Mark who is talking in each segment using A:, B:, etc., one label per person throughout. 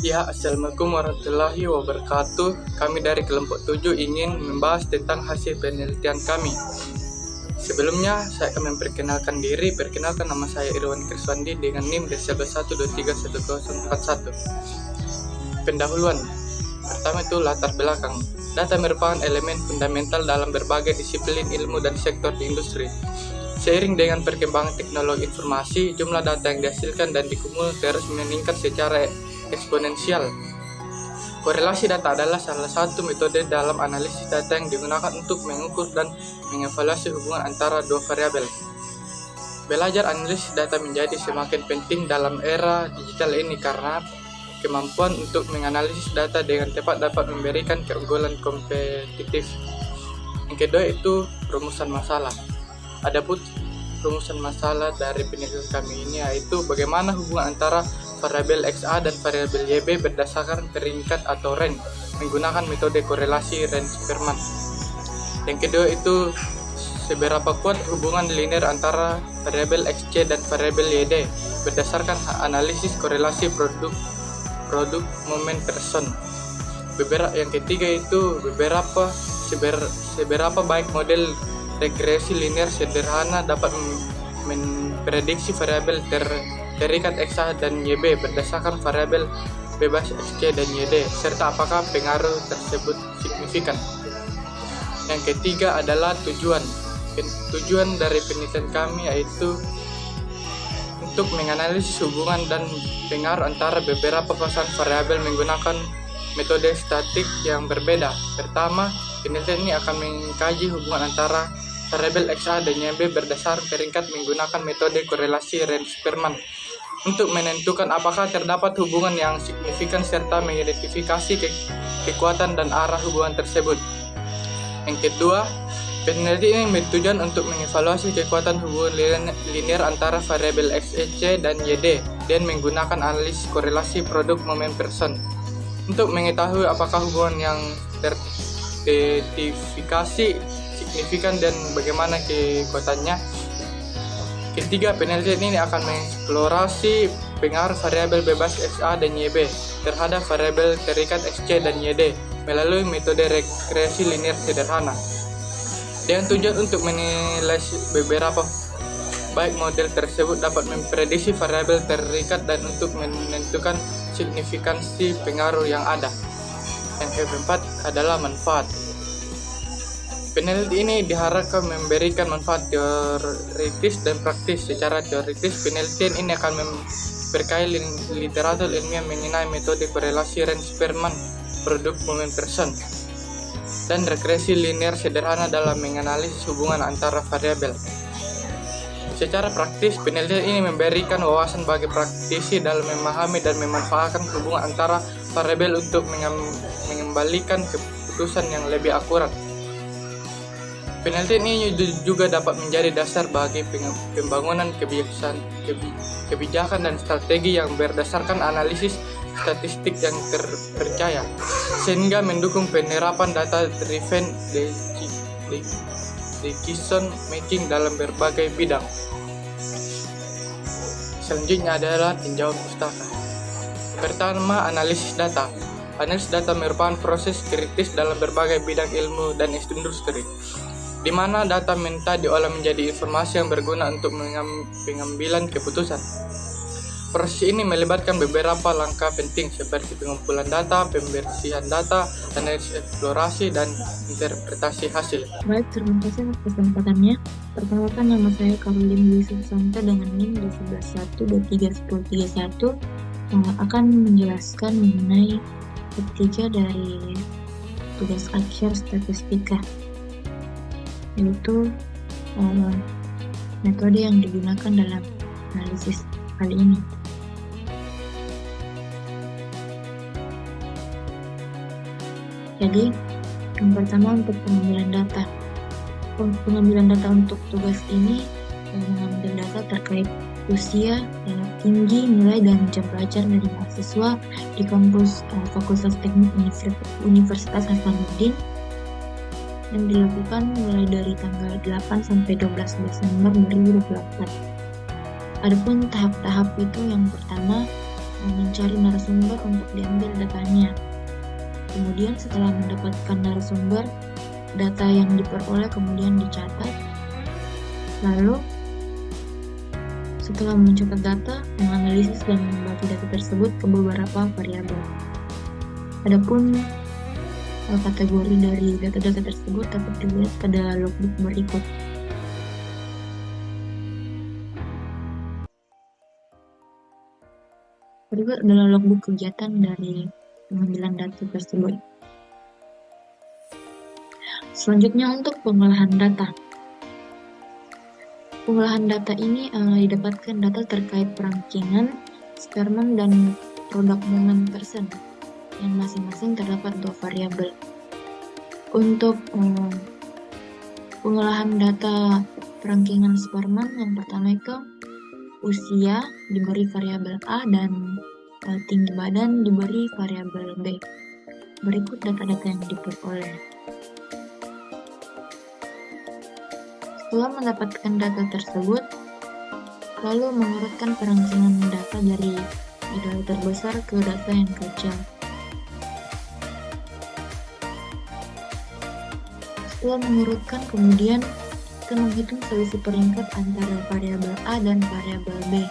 A: Ya, Assalamualaikum warahmatullahi wabarakatuh. Kami dari kelompok 7 ingin membahas tentang hasil penelitian kami. Sebelumnya, saya akan memperkenalkan diri. Perkenalkan, nama saya Irwan Kriswandi dengan NIM D11231041. Pendahuluan. Pertama itu latar belakang. Data merupakan elemen fundamental dalam berbagai disiplin ilmu dan sektor di industri. Seiring dengan perkembangan teknologi informasi, jumlah data yang dihasilkan dan dikumul terus meningkat secara eksponensial. Korelasi data adalah salah satu metode dalam analisis data yang digunakan untuk mengukur dan mengevaluasi hubungan antara dua variabel. Belajar analisis data menjadi semakin penting dalam era digital ini karena kemampuan untuk menganalisis data dengan tepat dapat memberikan keunggulan kompetitif. Yang kedua itu rumusan masalah. Adapun rumusan masalah dari penelitian kami ini yaitu bagaimana hubungan antara variabel XA dan variabel YB berdasarkan peringkat atau rank menggunakan metode korelasi Renz-Spearman. Yang kedua itu seberapa kuat hubungan linear antara variabel XC dan variabel YD berdasarkan analisis korelasi produk momen person. Yang ketiga itu seberapa baik model regresi linear sederhana dapat memprediksi variabel terikat XA dan YB berdasarkan variabel bebas XC dan YD, serta apakah pengaruh tersebut signifikan. Yang ketiga adalah tujuan. Tujuan dari penelitian kami yaitu untuk menganalisis hubungan dan pengaruh antara beberapa pasangan variabel menggunakan metode statik yang berbeda. Pertama, penelitian ini akan mengkaji hubungan antara variabel XA dan YB berdasar peringkat menggunakan metode korelasi Renz-Spearman untuk menentukan apakah terdapat hubungan yang signifikan serta mengidentifikasi kekuatan dan arah hubungan tersebut. Yang kedua, penelitian ini bertujuan untuk mengevaluasi kekuatan hubungan linear antara variabel XC dan YD dan menggunakan analisis korelasi produk momen person untuk mengetahui apakah hubungan yang teridentifikasi signifikan dan bagaimana kekuatannya. Ketiga, penelitian ini akan mengeksplorasi pengaruh variabel bebas XA dan YB terhadap variabel terikat XC dan YD melalui metode regresi linear sederhana dengan tujuan untuk menilai beberapa baik model tersebut dapat memprediksi variabel terikat dan untuk menentukan signifikansi pengaruh yang ada. Yang keempat adalah manfaat. Penelitian ini diharapkan memberikan manfaat teoritis dan praktis. Secara teoritis, penelitian ini akan memperkaya literatur ilmiah mengenai metode korelasi Renz-Spearman produk momen person dan regresi linear sederhana dalam menganalisis hubungan antara variabel. Secara praktis, penelitian ini memberikan wawasan bagi praktisi dalam memahami dan memanfaatkan hubungan antara variabel untuk mengembalikan keputusan yang lebih akurat. Penelitian ini juga dapat menjadi dasar bagi pembangunan kebijakan dan strategi yang berdasarkan analisis statistik yang terpercaya, sehingga mendukung penerapan data-driven decision making dalam berbagai bidang. Selanjutnya adalah tinjauan pustaka. Pertama, analisis data. Analisis data merupakan proses kritis dalam berbagai bidang ilmu dan industri, di mana data mentah diolah menjadi informasi yang berguna untuk pengambilan keputusan. Proses ini melibatkan beberapa langkah penting seperti pengumpulan data, pembersihan data, analisis eksplorasi, dan interpretasi hasil.
B: Baik, terima kasih atas kesempatannya. Perkenalkan, nama saya Caroline Dwi Susanto dengan NIM D11231031 akan menjelaskan mengenai ketiga dari tugas akhir statistika, yaitu metode yang digunakan dalam analisis kali ini. Jadi, yang pertama untuk pengambilan data. Pengambilan data untuk tugas ini mengambil data terkait usia, tinggi, nilai, dan jam belajar dari mahasiswa di kampus Fakultas Teknik Universitas Hasanuddin yang dilakukan mulai dari tanggal 8 sampai 12 Desember 2024. Adapun tahap-tahap itu, yang pertama mencari narasumber untuk diambil datanya. Kemudian setelah mendapatkan narasumber, data yang diperoleh kemudian dicatat. Lalu setelah mencatat data, menganalisis dan membagi data tersebut ke beberapa variabel. Adapun kategori dari data-data tersebut dapat dilihat pada logbook berikut. Berikut adalah logbook kegiatan dari pengambilan data tersebut. Selanjutnya untuk pengolahan data. Pengolahan data ini didapatkan data terkait perankingan, Spearman, dan produk moment person yang masing-masing terdapat 2 variabel. Untuk pengolahan data perankingan Spearman, yang pertama itu usia diberi variabel A dan tinggi badan diberi variabel B. Berikut data-data yang diperoleh. Setelah mendapatkan data tersebut, lalu mengurutkan perankingan data dari data terbesar ke data yang kecil. Setelah mengurutkan, kemudian kita menghitung selisih peringkat antara variabel A dan variabel B.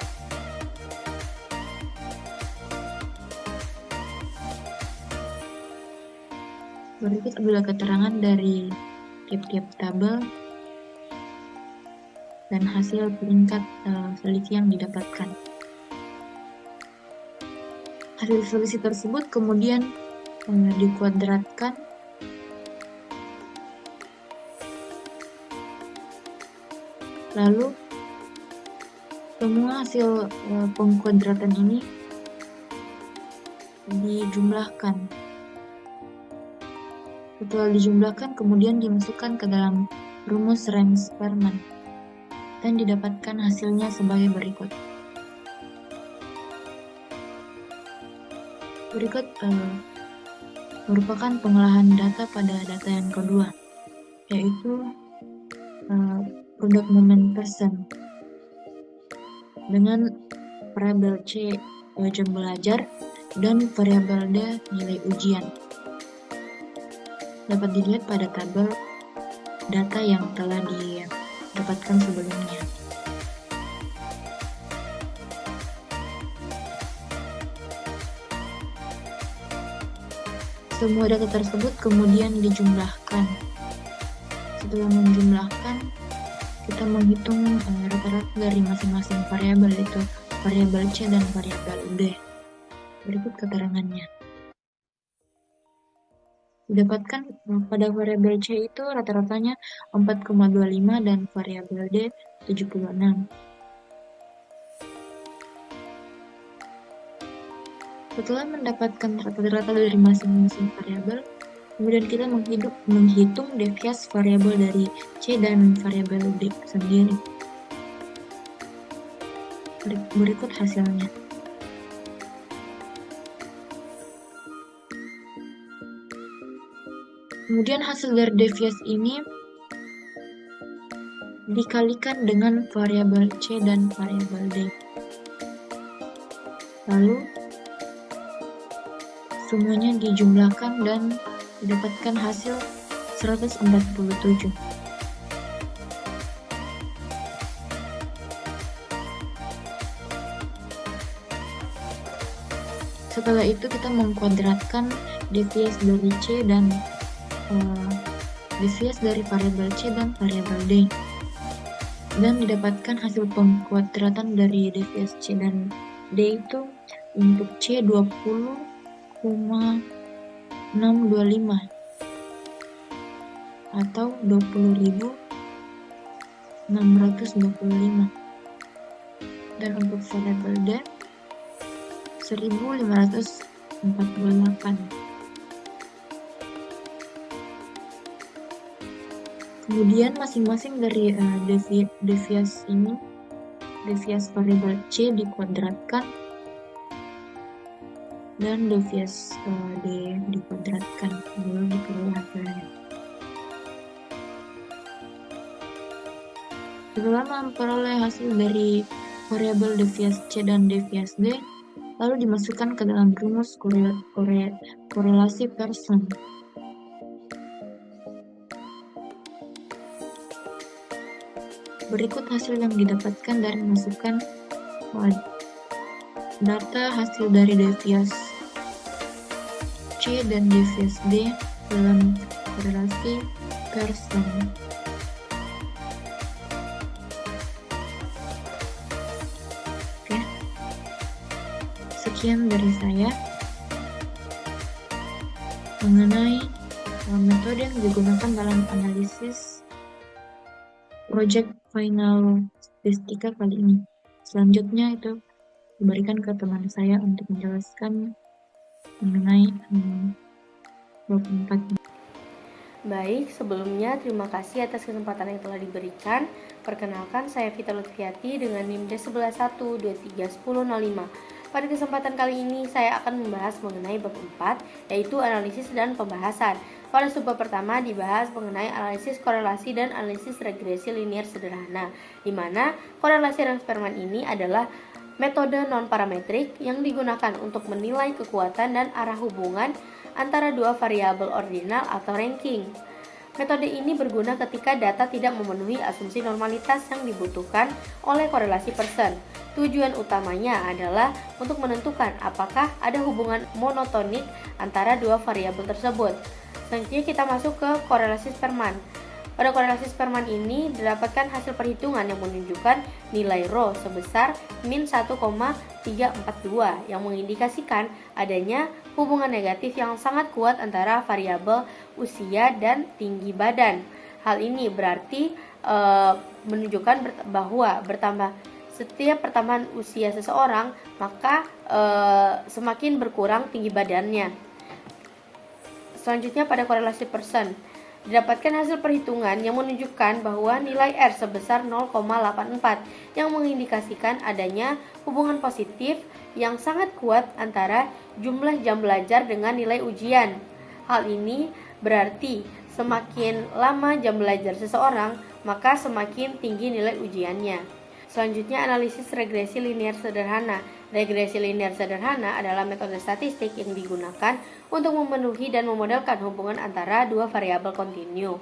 B: Berikut adalah keterangan dari tiap-tiap tabel dan hasil peringkat selisih yang didapatkan. Hasil selisih tersebut kemudian dikuadratkan lalu semua hasil pengkuadratan ini dijumlahkan. Setelah dijumlahkan kemudian dimasukkan ke dalam rumus range Spearman dan didapatkan hasilnya sebagai berikut. Berikut merupakan pengolahan data pada data yang kedua, yaitu produk moment person dengan variabel C jam belajar dan variabel D nilai ujian. Dapat dilihat pada tabel data yang telah didapatkan sebelumnya. Semua data tersebut kemudian dijumlahkan. Setelah menjumlahkan, kita menghitung rata-rata dari masing-masing variabel, yaitu variabel C dan variabel D. Berikut keterangannya. Didapatkan pada variabel C itu rata-ratanya 4,25 dan variabel D 76. Setelah mendapatkan rata-rata dari masing-masing variabel, kemudian kita menghitung deviasi variabel dari C dan variabel D sendiri. Berikut hasilnya. Kemudian hasil dari deviasi ini dikalikan dengan variabel C dan variabel D. Lalu semuanya dijumlahkan dan didapatkan hasil 147. Setelah itu kita mengkuadratkan deviasi dari C dan deviasi dari variabel C dan variabel D, dan didapatkan hasil pengkuadratan dari deviasi C dan D itu untuk C 20,625 atau 20.625, dan untuk variabel D 1.548. Kemudian masing-masing dari deviasi ini, deviasi variabel C dikuadratkan dan deviasi D dikuadratkan, lalu diperoleh hasilnya. Setelah memperoleh hasil dari variabel deviasi C dan deviasi D, lalu dimasukkan ke dalam rumus korelasi Pearson. Berikut hasil yang didapatkan dari masukan data hasil dari deviasi C dan deviasi D dalam korelasi Pearson. Oke. Sekian dari saya mengenai metode yang digunakan dalam analisis project final statistika kali ini. Selanjutnya itu diberikan ke teman saya untuk menjelaskan mengenai 24.
C: Baik, sebelumnya terima kasih atas kesempatan yang telah diberikan. Perkenalkan, saya Vita Lutfiati dengan NIM D11-231005. Pada kesempatan kali ini, saya akan membahas mengenai bab 4, yaitu analisis dan pembahasan. Pada subbab pertama dibahas mengenai analisis korelasi dan analisis regresi linear sederhana, di mana korelasi Spearman ini adalah metode non-parametrik yang digunakan untuk menilai kekuatan dan arah hubungan antara dua variabel ordinal atau ranking. Metode ini berguna ketika data tidak memenuhi asumsi normalitas yang dibutuhkan oleh korelasi Pearson. Tujuan utamanya adalah untuk menentukan apakah ada hubungan monotonik antara dua variabel tersebut. Selanjutnya kita masuk ke korelasi Spearman. Pada korelasi Spearman ini didapatkan hasil perhitungan yang menunjukkan nilai rho sebesar min 1,342 yang mengindikasikan adanya hubungan negatif yang sangat kuat antara variabel usia dan tinggi badan. Hal ini berarti menunjukkan bahwa setiap pertambahan usia seseorang maka semakin berkurang tinggi badannya. Selanjutnya pada korelasi Pearson didapatkan hasil perhitungan yang menunjukkan bahwa nilai R sebesar 0,84 yang mengindikasikan adanya hubungan positif yang sangat kuat antara jumlah jam belajar dengan nilai ujian. Hal ini berarti semakin lama jam belajar seseorang, maka semakin tinggi nilai ujiannya. Selanjutnya analisis regresi linear sederhana. Regresi linear sederhana adalah metode statistik yang digunakan untuk memenuhi dan memodelkan hubungan antara dua variabel kontinu,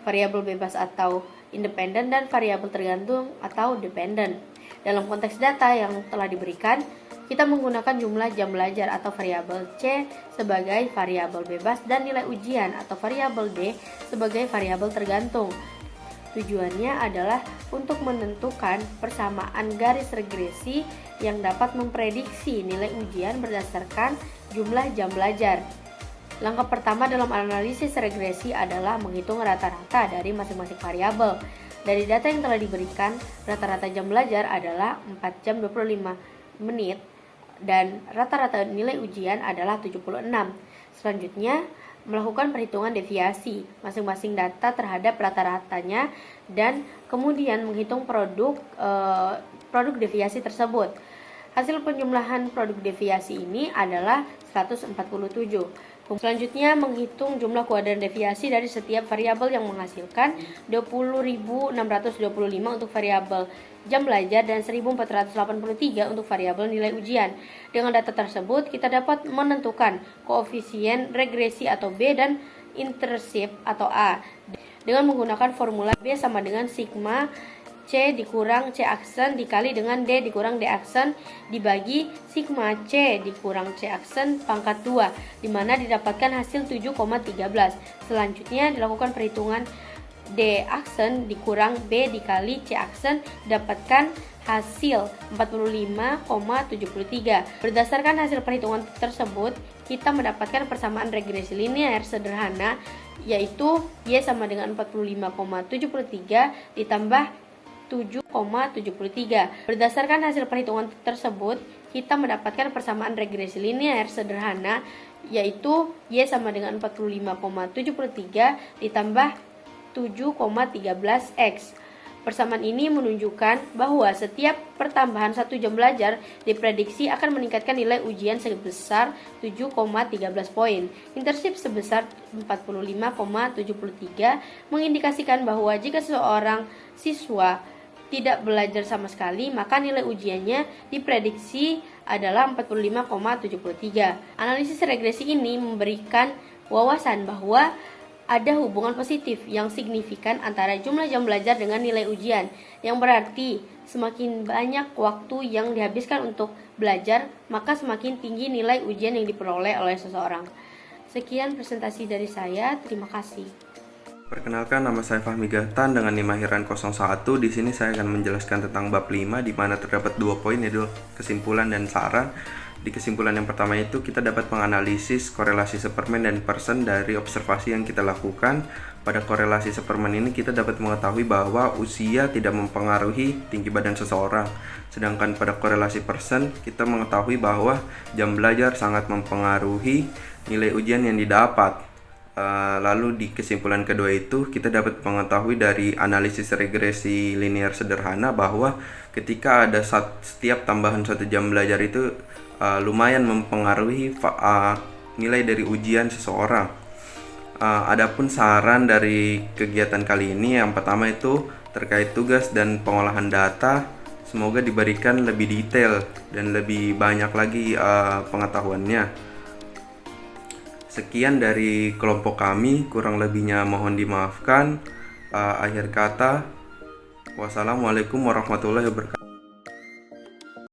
C: variabel bebas atau independen dan variabel tergantung atau dependen. Dalam konteks data yang telah diberikan, kita menggunakan jumlah jam belajar atau variabel C sebagai variabel bebas dan nilai ujian atau variabel D sebagai variabel tergantung. Tujuannya adalah untuk menentukan persamaan garis regresi yang dapat memprediksi nilai ujian berdasarkan jumlah jam belajar. Langkah pertama dalam analisis regresi adalah menghitung rata-rata dari masing-masing variabel. Dari data yang telah diberikan, rata-rata jam belajar adalah 4 jam 25 menit dan rata-rata nilai ujian adalah 76. Selanjutnya, melakukan perhitungan deviasi masing-masing data terhadap rata-ratanya dan kemudian menghitung produk deviasi tersebut. Hasil penjumlahan produk deviasi ini adalah 147. Selanjutnya menghitung jumlah kuadran deviasi dari setiap variabel yang menghasilkan 20.625 untuk variabel jam belajar dan 1.483 untuk variabel nilai ujian. Dengan data tersebut kita dapat menentukan koefisien regresi atau B dan intercept atau A dengan menggunakan formula B sama dengan sigma C dikurang C aksen dikali dengan D dikurang D aksen dibagi sigma C dikurang C aksen pangkat 2, di mana didapatkan hasil 7,13. Selanjutnya dilakukan perhitungan D aksen dikurang B dikali C aksen dapatkan hasil 45,73. Berdasarkan hasil perhitungan tersebut, kita mendapatkan persamaan regresi linear sederhana yaitu Y sama dengan 45,73 ditambah 7,73. Berdasarkan hasil perhitungan tersebut, kita mendapatkan persamaan regresi linear sederhana yaitu Y sama dengan 45,73 ditambah 7,13x. Persamaan ini menunjukkan bahwa setiap pertambahan 1 jam belajar diprediksi akan meningkatkan nilai ujian sebesar 7,13 poin. Intercept sebesar 45,73 mengindikasikan bahwa jika seorang siswa tidak belajar sama sekali, maka nilai ujiannya diprediksi adalah 45,73. Analisis regresi ini memberikan wawasan bahwa ada hubungan positif yang signifikan antara jumlah jam belajar dengan nilai ujian, yang berarti semakin banyak waktu yang dihabiskan untuk belajar, maka semakin tinggi nilai ujian yang diperoleh oleh seseorang. Sekian presentasi dari saya, terima kasih.
D: Perkenalkan, nama saya Fahmi Gahtan dengan NIM akhiran 01. Di sini saya akan menjelaskan tentang bab 5 di mana terdapat 2 poin, yaitu kesimpulan dan saran. Di kesimpulan yang pertama itu kita dapat menganalisis korelasi Superman dan person dari observasi yang kita lakukan. Pada korelasi Superman ini kita dapat mengetahui bahwa usia tidak mempengaruhi tinggi badan seseorang. Sedangkan pada korelasi person kita mengetahui bahwa jam belajar sangat mempengaruhi nilai ujian yang didapat. Lalu di kesimpulan kedua itu kita dapat mengetahui dari analisis regresi linear sederhana bahwa ketika ada setiap tambahan 1 jam belajar itu lumayan mempengaruhi nilai dari ujian seseorang. Adapun saran dari kegiatan kali ini, yang pertama itu terkait tugas dan pengolahan data. Semoga diberikan lebih detail dan lebih banyak lagi pengetahuannya. Sekian dari kelompok kami, kurang lebihnya mohon dimaafkan. Akhir kata, wassalamualaikum warahmatullahi wabarakatuh.